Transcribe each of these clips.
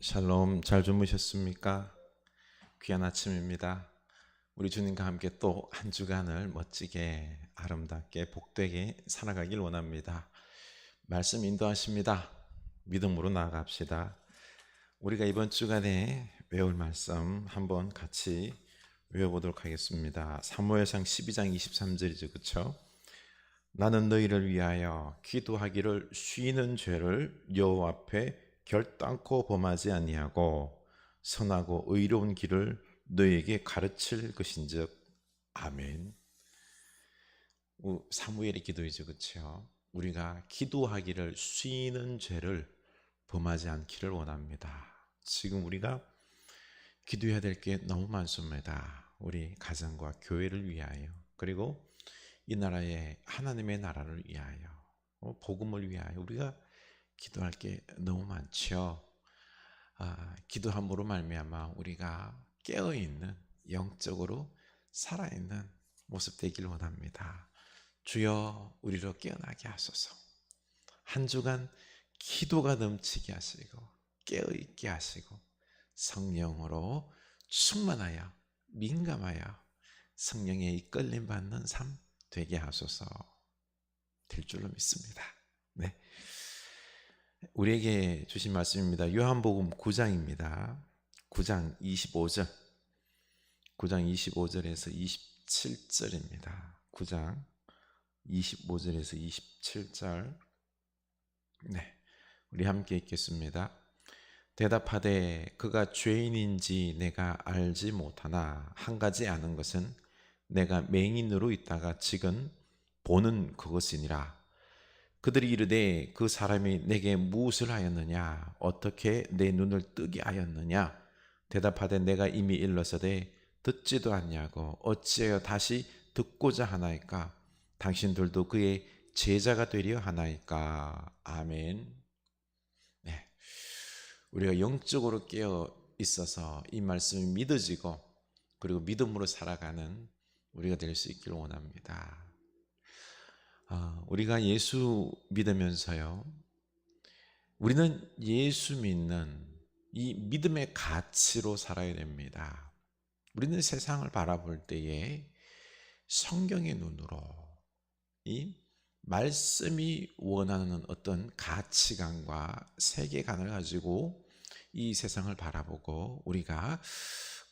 샬롬, 잘 주무셨습니까? 귀한 아침입니다. 우리 주님과 함께 또 한 주간을 멋지게 아름답게 복되게 살아가길 원합니다. 말씀 인도하십니다. 믿음으로 나아갑시다. 우리가 이번 주간에 외울 말씀 한번 같이 외워보도록 하겠습니다. 사무엘상 12장 23절이죠, 그렇죠? 나는 너희를 위하여 기도하기를 쉬는 죄를 여호와 앞에 결단코 범하지 아니하고 선하고 의로운 길을 너희에게 가르칠 것인즉. 아멘. 사무엘의 기도이죠, 그렇죠? 우리가 기도하기를 쉬는 죄를 범하지 않기를 원합니다. 지금 우리가 기도해야 될 게 너무 많습니다. 우리 가정과 교회를 위하여, 그리고 이 나라의 하나님의 나라를 위하여, 복음을 위하여 우리가 기도할 게 너무 많죠. 기도함으로 말미암아 우리가 깨어있는, 영적으로 살아있는 모습 되길 원합니다. 주여 우리로 깨어나게 하소서. 한 주간 기도가 넘치게 하시고 깨어있게 하시고 성령으로 충만하여 민감하여 성령의 이끌림 받는 삶 되게 하소서. 될 줄로 믿습니다. 네. 우리에게 주신 말씀입니다. 요한복음 9장입니다. 9장 25절. 9장 25절에서 27절입니다. 9장 25절에서 27절. 네. 우리 함께 읽겠습니다. 대답하되 그가 죄인인지 내가 알지 못하나 한 가지 아는 것은 내가 맹인으로 있다가 지금 보는 그것이니라. 그들이 이르되 그 사람이 내게 무엇을 하였느냐? 어떻게 내 눈을 뜨게 하였느냐? 대답하되 내가 이미 일렀으되 듣지도 않냐고 어찌하여 다시 듣고자 하나이까? 당신들도 그의 제자가 되려 하나이까? 아멘. 네. 우리가 영적으로 깨어 있어서 이 말씀이 믿어지고 그리고 믿음으로 살아가는 우리가 될 수 있기를 원합니다. 우리가 예수 믿으면서요, 우리는 예수 믿는 이 믿음의 가치로 살아야 됩니다. 우리는 세상을 바라볼 때에 성경의 눈으로 이 말씀이 원하는 어떤 가치관과 세계관을 가지고 이 세상을 바라보고 우리가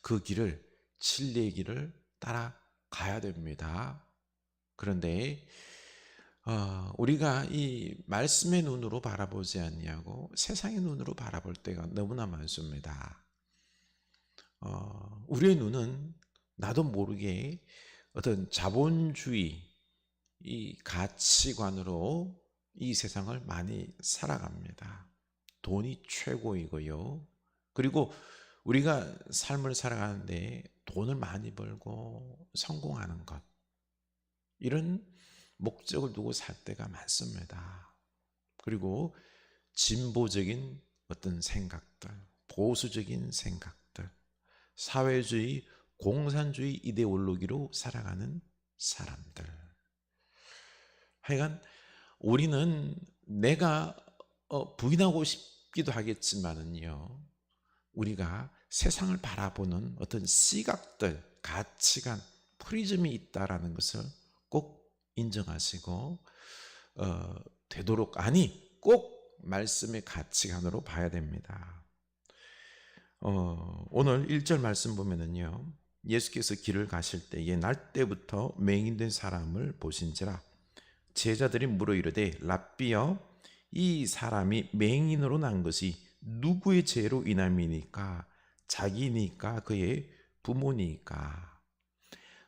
그 길을, 진리의 길을 따라가야 됩니다. 그런데 우리가 이 말씀의 눈으로 바라보지 않냐고 세상의 눈으로 바라볼 때가 너무나 많습니다. 우리의 눈은 나도 모르게 어떤 자본주의 이 가치관으로 이 세상을 많이 살아갑니다. 돈이 최고이고요. 그리고 우리가 삶을 살아가는데 돈을 많이 벌고 성공하는 것, 이런 목적을 두고 살 때가 많습니다. 그리고 진보적인 어떤 생각들, 보수적인 생각들, 사회주의, 공산주의 이데올로기로 살아가는 사람들. 하여간 우리는 내가 부인하고 싶기도 하겠지만은요, 우리가 세상을 바라보는 어떤 시각들, 가치관, 프리즘이 있다라는 것을 꼭 인정하시고 되도록 꼭 말씀의 가치관으로 봐야 됩니다. 오늘 1절 말씀 보면은요, 예수께서 길을 가실 때에 날 때부터 맹인된 사람을 보신지라 제자들이 물어 이르되 랍비여 이 사람이 맹인으로 난 것이 누구의 죄로 인함이니까? 자기니까 그의 부모니까?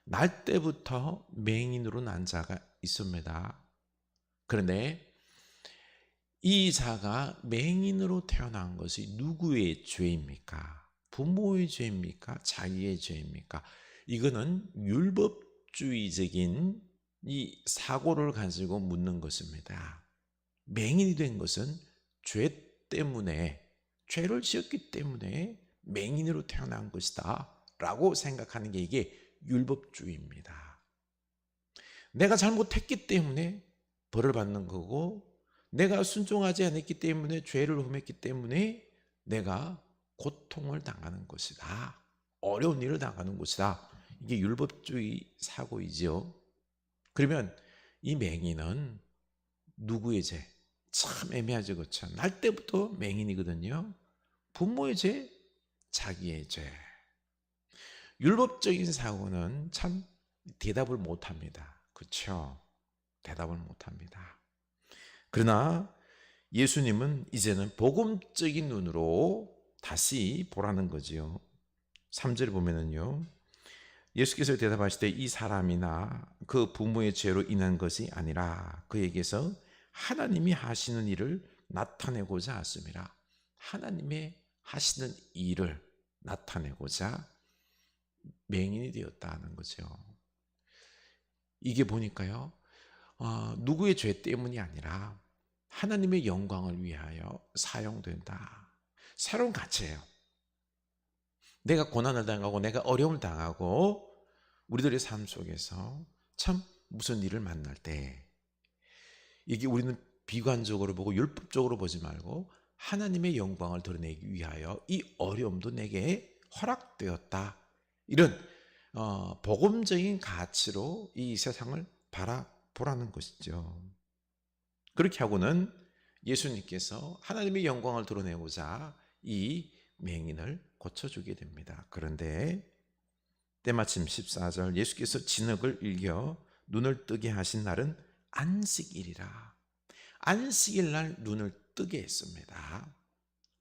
날 때부터 맹인으로 난 자가 있습니다. 그런데 이 자가 맹인으로 태어난 것이 누구의 죄입니까? 부모의 죄입니까? 자기의 죄입니까? 이거는 율법주의적인 이 사고를 가지고 묻는 것입니다. 맹인이 된 것은 죄 때문에, 죄를 지었기 때문에 맹인으로 태어난 것이다 라고 생각하는 게 이게 율법주의입니다. 내가 잘못했기 때문에 벌을 받는 거고, 내가 순종하지 않았기 때문에, 죄를 범했기 때문에 내가 고통을 당하는 것이다. 어려운 일을 당하는 것이다. 이게 율법주의 사고이지요. 그러면 이 맹인은 누구의 죄? 참 애매하죠, 그렇죠? 날 때부터 맹인이거든요. 부모의 죄, 자기의 죄. 율법적인 사고는 참 대답을 못합니다. 그렇죠? 대답을 못합니다. 그러나 예수님은 이제는 복음적인 눈으로 다시 보라는 거지요. 3절에 보면은요, 예수께서 대답하시되 이 사람이나 그 부모의 죄로 인한 것이 아니라 그에게서 하나님이 하시는 일을 나타내고자 하심이라. 하나님의 하시는 일을 나타내고자 맹인이 되었다는 거죠. 이게 보니까요, 누구의 죄 때문이 아니라 하나님의 영광을 위하여 사용된다. 새로운 가치예요. 내가 고난을 당하고 내가 어려움을 당하고 우리들의 삶 속에서 참 무슨 일을 만날 때 이게 우리는 비관적으로 보고 율법적으로 보지 말고 하나님의 영광을 드러내기 위하여 이 어려움도 내게 허락되었다. 이런 복음적인 가치로 이 세상을 바라보라는 것이죠. 그렇게 하고는 예수님께서 하나님의 영광을 드러내고자 이 맹인을 고쳐주게 됩니다. 그런데 때마침 14절 예수께서 진흙을 일겨 눈을 뜨게 하신 날은 안식일이라. 안식일 날 눈을 뜨게 했습니다.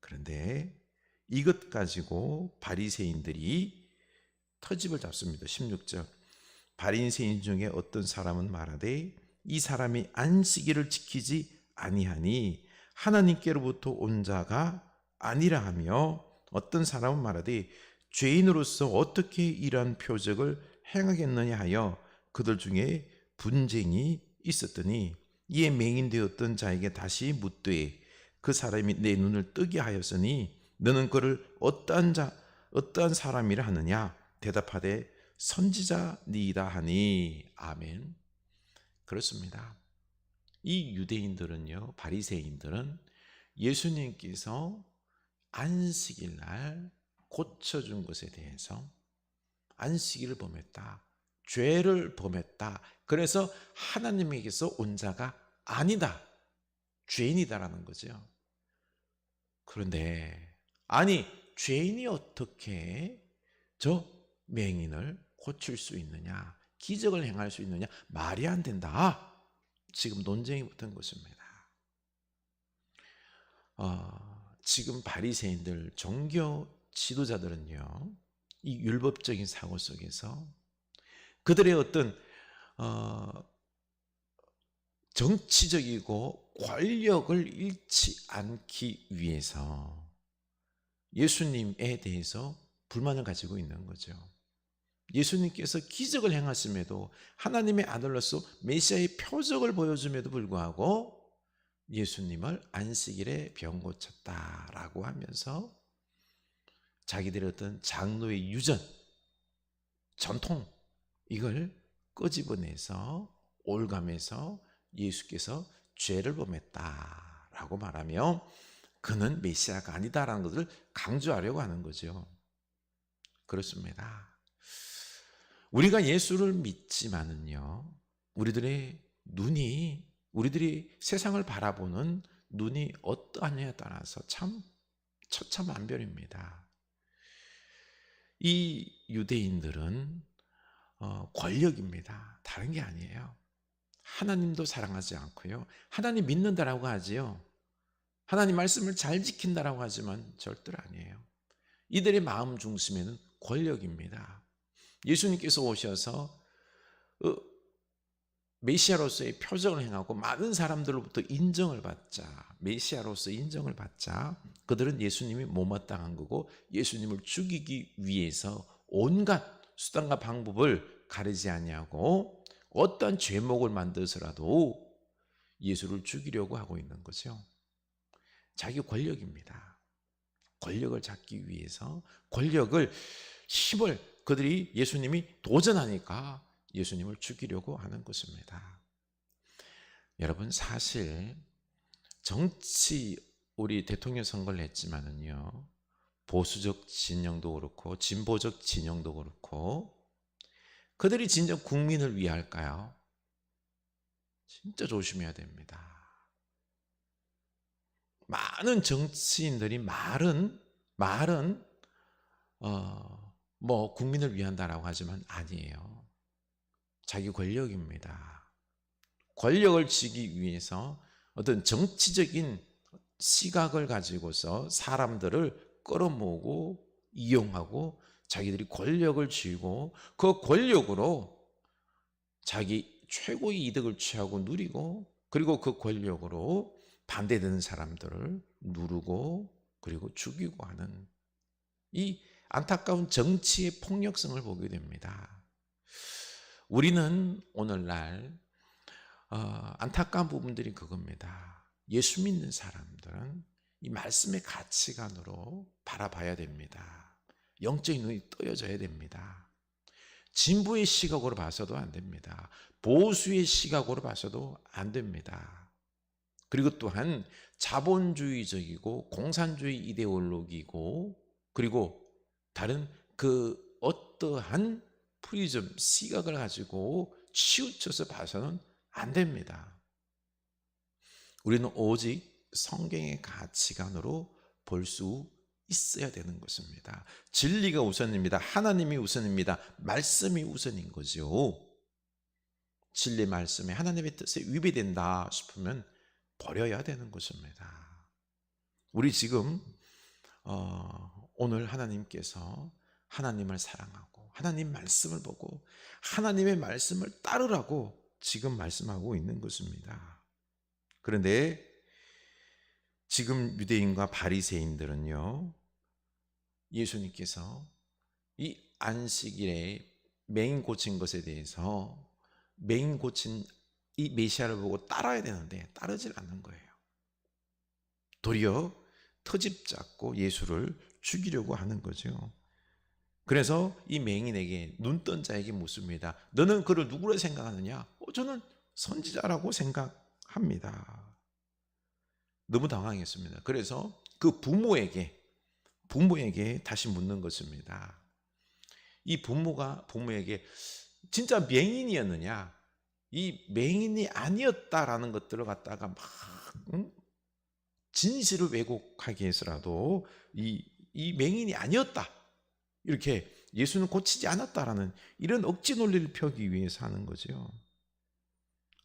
그런데 이것 가지고 바리새인들이 터집을 잡습니다. 16절 바리새인 중에 어떤 사람은 말하되 이 사람이 안식일을 지키지 아니하니 하나님께로부터 온 자가 아니라 하며 어떤 사람은 말하되 죄인으로서 어떻게 이러한 표적을 행하겠느냐 하여 그들 중에 분쟁이 있었더니 이에 맹인되었던 자에게 다시 묻되 그 사람이 내 눈을 뜨게 하였으니 너는 그를 어떠한 사람이라 하느냐 대답하되 선지자니이다 하니 아멘. 그렇습니다. 이 유대인들은요, 바리새인들은 예수님께서 안식일 날 고쳐준 것에 대해서 안식일을 범했다, 죄를 범했다, 그래서 하나님에게서 온 자가 아니다, 죄인이다라는 거죠. 그런데 아니 죄인이 어떻게 저 맹인을 고칠 수 있느냐, 기적을 행할 수 있느냐, 말이 안 된다. 지금 논쟁이 붙은 것입니다. 지금 바리새인들 종교 지도자들은요, 이 율법적인 사고 속에서 그들의 어떤 정치적이고 권력을 잃지 않기 위해서 예수님에 대해서 불만을 가지고 있는 거죠. 예수님께서 기적을 행하심에도 하나님의 아들로서 메시아의 표적을 보여줌에도 불구하고 예수님을 안식일에 병 고쳤다라고 하면서 자기들의 어떤 장로의 유전, 전통 이걸 끄집어내서 올감해서 예수께서 죄를 범했다라고 말하며 그는 메시아가 아니다라는 것을 강조하려고 하는 거죠. 그렇습니다. 우리가 예수를 믿지만은요, 우리들의 눈이, 우리들이 세상을 바라보는 눈이 어떠하냐에 따라서 참 천차만별입니다. 이 유대인들은 권력입니다. 다른 게 아니에요. 하나님도 사랑하지 않고요, 하나님 믿는다라고 하지요, 하나님 말씀을 잘 지킨다라고 하지만 절대로 아니에요. 이들의 마음 중심에는 권력입니다. 예수님께서 오셔서 메시아로서의 표적을 행하고 많은 사람들로부터 인정을 받자, 메시아로서 인정을 받자 그들은 예수님이 못마땅한 거고 예수님을 죽이기 위해서 온갖 수단과 방법을 가리지 아니하고 어떠한 죄목을 만들어서라도 예수를 죽이려고 하고 있는 거죠. 자기 권력입니다. 권력을 잡기 위해서 힘을 그들이 예수님이 도전하니까 예수님을 죽이려고 하는 것입니다. 여러분, 사실 정치 우리 대통령 선거를 했지만은요, 보수적 진영도 그렇고 진보적 진영도 그렇고 그들이 진정 국민을 위할까요? 진짜 조심해야 됩니다. 많은 정치인들이 말은 뭐 국민을 위한다라고 하지만 아니에요. 자기 권력입니다. 권력을 쥐기 위해서 어떤 정치적인 시각을 가지고서 사람들을 끌어모으고 이용하고 자기들이 권력을 쥐고 그 권력으로 자기 최고의 이득을 취하고 누리고 그리고 그 권력으로 반대되는 사람들을 누르고 그리고 죽이고 하는 이 안타까운 정치의 폭력성을 보게 됩니다. 우리는 오늘날 안타까운 부분들이 그겁니다. 예수 믿는 사람들은 이 말씀의 가치관으로 바라봐야 됩니다. 영적인 눈이 떠여져야 됩니다. 진보의 시각으로 봐서도 안 됩니다. 보수의 시각으로 봐서도 안 됩니다. 그리고 또한 자본주의적이고 공산주의 이데올로기고 그리고 다른 그 어떠한 프리즘 시각을 가지고 치우쳐서 봐서는 안 됩니다. 우리는 오직 성경의 가치관으로 볼 수 있어야 되는 것입니다. 진리가 우선입니다. 하나님이 우선입니다. 말씀이 우선인 거죠. 진리 말씀에 하나님의 뜻에 위배된다 싶으면 버려야 되는 것입니다. 우리 지금 오늘 하나님께서 하나님을 사랑하고 하나님 말씀을 보고 하나님의 말씀을 따르라고 지금 말씀하고 있는 것입니다. 그런데 지금 유대인과 바리새인들은요, 예수님께서 이 안식일에 맹인 고친 것에 대해서 맹인 고친 이 메시아를 보고 따라야 되는데 따르질 않는 거예요. 도리어 터집 잡고 예수를 죽이려고 하는 거죠. 그래서 이 맹인에게 눈뜬 자에게 묻습니다. 너는 그를 누구라 생각하느냐? 저는 선지자라고 생각합니다. 너무 당황했습니다. 그래서 그 부모에게 다시 묻는 것입니다. 이 부모에게 진짜 맹인이었느냐? 이 맹인이 아니었다라는 것들을 갖다가 막 진실을 왜곡하기 위해서라도 이 맹인이 아니었다. 이렇게 예수는 고치지 않았다라는 이런 억지 논리를 펴기 위해서 하는 거죠.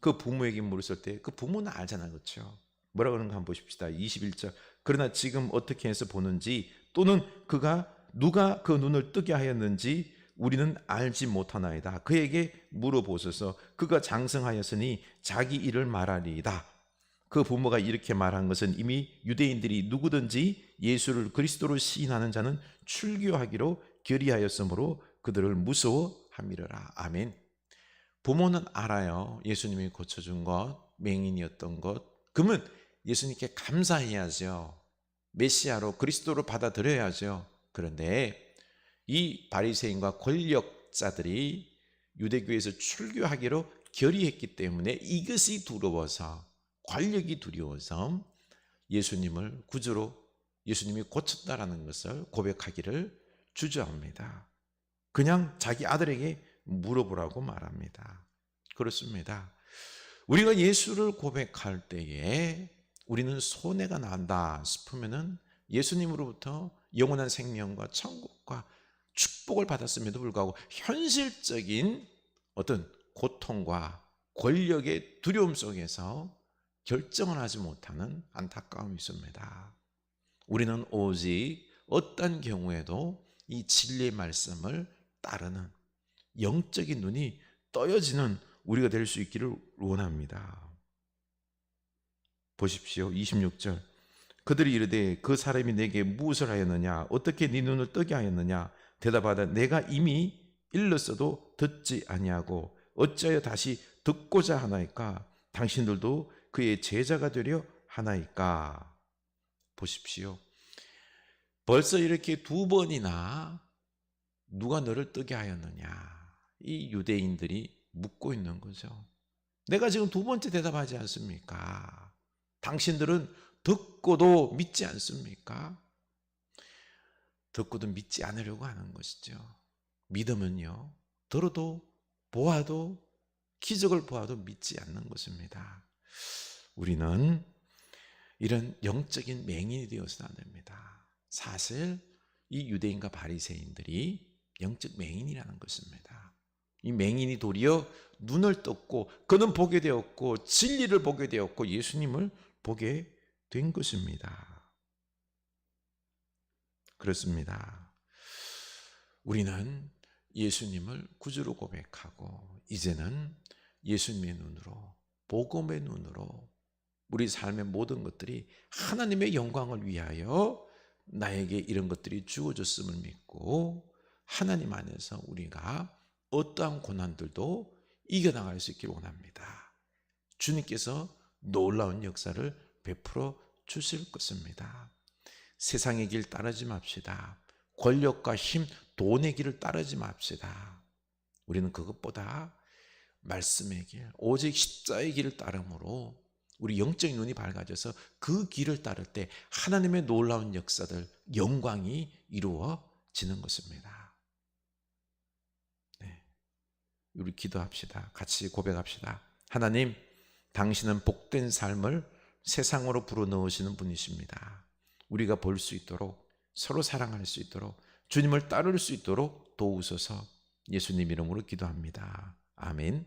그 부모에게 물었을 때 그 부모는 알잖아요. 그렇죠? 뭐라 그러는가 한번 보십시다. 21절. 그러나 지금 어떻게 해서 보는지 또는 누가 그 눈을 뜨게 하였는지 우리는 알지 못하나이다. 그에게 물어보소서. 그가 장성하였으니 자기 일을 말하리이다. 그 부모가 이렇게 말한 것은 이미 유대인들이 누구든지 예수를 그리스도로 시인하는 자는 출교하기로 결의하였으므로 그들을 무서워함이라. 아멘. 부모는 알아요. 예수님이 고쳐준 것, 맹인이었던 것. 그러면 예수님께 감사해야죠. 메시아로 그리스도로 받아들여야죠. 그런데 이 바리새인과 권력자들이 유대교에서 출교하기로 결의했기 때문에 이것이 두려워서 권력이 두려워서 예수님을 구주로 예수님이 고쳤다라는 것을 고백하기를 주저합니다. 그냥 자기 아들에게 물어보라고 말합니다. 그렇습니다. 우리가 예수를 고백할 때에 우리는 손해가 난다 싶으면은 예수님으로부터 영원한 생명과 천국과 축복을 받았음에도 불구하고 현실적인 어떤 고통과 권력의 두려움 속에서 결정을 하지 못하는 안타까움이 있습니다. 우리는 오직 어떤 경우에도 이 진리의 말씀을 따르는 영적인 눈이 떠여지는 우리가 될 수 있기를 원합니다. 보십시오. 26절. 그들이 이르되 그 사람이 내게 무엇을 하였느냐? 어떻게 네 눈을 뜨게 하였느냐? 대답하되 내가 이미 일렀어도 듣지 아니하고 어찌하여 다시 듣고자 하나이까? 당신들도 그의 제자가 되려 하나이까? 보십시오. 벌써 이렇게 두 번이나 누가 너를 뜨게 하였느냐? 이 유대인들이 묻고 있는 거죠. 내가 지금 두 번째 대답하지 않습니까? 당신들은 듣고도 믿지 않습니까? 듣고도 믿지 않으려고 하는 것이죠. 믿음은요, 들어도 보아도 기적을 보아도 믿지 않는 것입니다. 우리는 이런 영적인 맹인이 되어서는 안 됩니다. 사실 이 유대인과 바리새인들이 영적 맹인이라는 것입니다. 이 맹인이 도리어 눈을 떴고 그는 보게 되었고 진리를 보게 되었고 예수님을 보게 된 것입니다. 그렇습니다. 우리는 예수님을 구주로 고백하고 이제는 예수님의 눈으로, 복음의 눈으로 우리 삶의 모든 것들이 하나님의 영광을 위하여 나에게 이런 것들이 주어졌음을 믿고 하나님 안에서 우리가 어떠한 고난들도 이겨나갈 수 있기를 원합니다. 주님께서 놀라운 역사를 베풀어 주실 것입니다. 세상의 길 따르지 맙시다. 권력과 힘, 돈의 길을 따르지 맙시다. 우리는 그것보다 말씀의 길, 오직 십자의 길을 따름으로 우리 영적인 눈이 밝아져서 그 길을 따를 때 하나님의 놀라운 역사들, 영광이 이루어지는 것입니다. 네. 우리 기도합시다. 같이 고백합시다. 하나님, 당신은 복된 삶을 세상으로 불어넣으시는 분이십니다. 우리가 볼 수 있도록, 서로 사랑할 수 있도록, 주님을 따를 수 있도록 도우소서. 예수님 이름으로 기도합니다. 아멘.